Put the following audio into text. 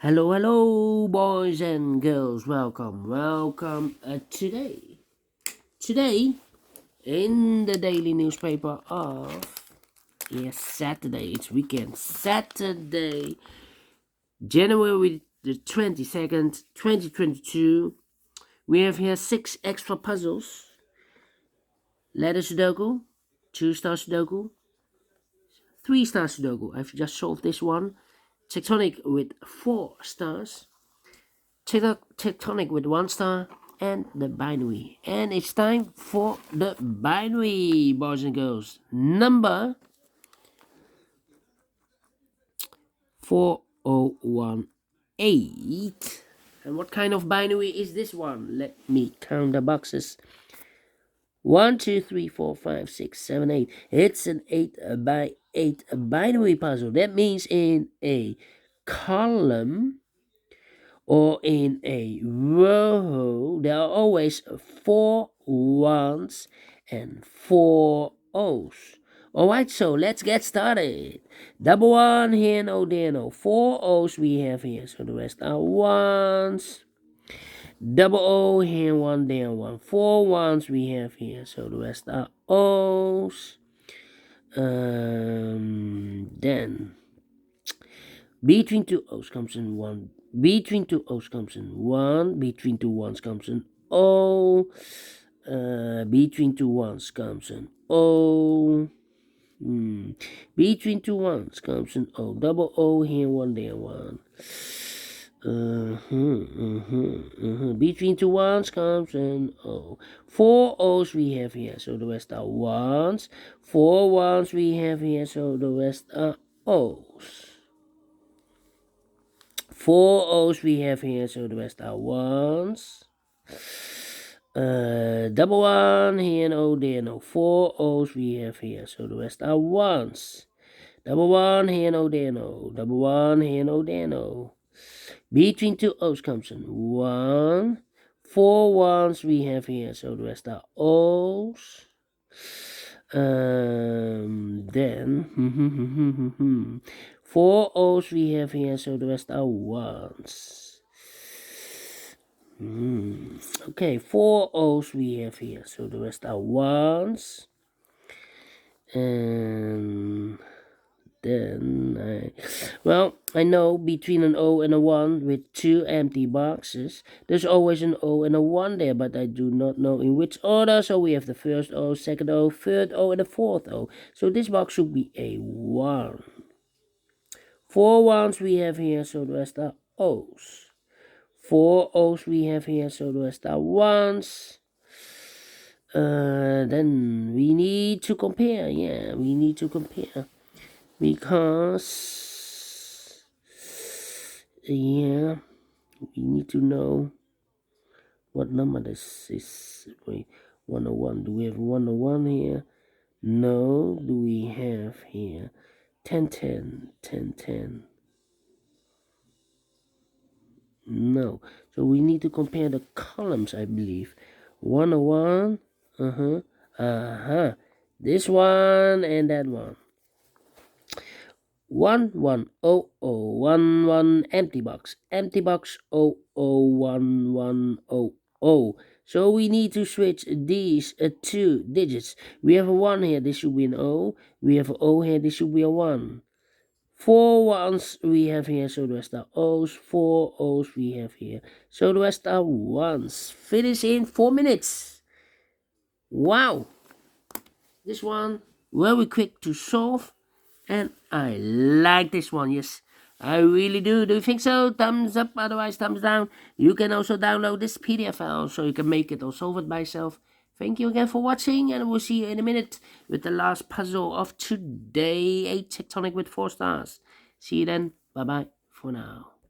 Hello, hello, boys and girls. Welcome, today in the daily newspaper of Saturday. It's weekend. Saturday, January the 22nd, 2022. We have here 6 extra puzzles. Letter Sudoku, 2-star Sudoku, 3-star Sudoku. I've just solved this one. Tectonic with 4 stars. Tectonic with 1 star, and the binary. And it's time for the binary, boys and girls. Number 4018. And what kind of binary is this one? Let me count the boxes. 1, 2, 3, 4, 5, 6, 7, 8. It's an 8 by 8 binary puzzle. That means in a column or in a row, there are always 4 1s and 4 O's. Alright, so let's get started. Double 1 here, no there, no. 4 O's we have here, so the rest are 1s. Double O here, 1 there, 1. 4 1s we have here, so the rest are O's. Then between 2 O's comes in 1. Between 2 O's comes in 1. Between 2 1s comes in O. Between 2 1s comes in O. Between 2 1s comes in O. Double O here, 1 there, 1. Between 2 1s comes in O. 4 O's we have here, so the rest are 1s. 4 1s we have here, so the rest are O's. 4 O's we have here, so the rest are 1s. Double 1 here, no there, no. 4 O's we have here, so the rest are 1s. Double 1 here, no there, no. Double 1 here, no there, no. Between 2 O's comes in 1. 4 1s we have here, so the rest are O's. Then 4 O's we have here, so the rest are 1s. Okay, 4 O's we have here, so the rest are 1s. And then I know between an O and a 1 with 2 empty boxes, there's always an O and a 1 there, but I do not know in which order. So we have the first O, second O, third O, and the fourth O. So this box should be a 1. 4 1s we have here, so the rest are O's. 4 O's we have here, so the rest are 1s. Then we need to compare. Yeah, we need to compare. Because, yeah, we need to know what number this is. Wait, 101. Do we have 101 here? No. Do we have here 1010, 1010? No. So we need to compare the columns, I believe. 101, this one and that one. 1 1 0 0 1 1 empty box 0 0 1 1 0 0. So we need to switch these 2 digits. We have a 1 here, this should be an O. We have an O here, this should be a 1. 4 1s we have here, so the rest are O's. 4 O's we have here, so the rest are 1s. Finish in 4 minutes. Wow, this one very quick to solve, and I like this one. Yes, I really do. Do you think so? Thumbs up, otherwise thumbs down. You can also download this PDF file so you can make it or solve it by yourself. Thank you again for watching, and we'll see you in a minute with the last puzzle of today, a tectonic with 4 stars. See you then. Bye-bye for now.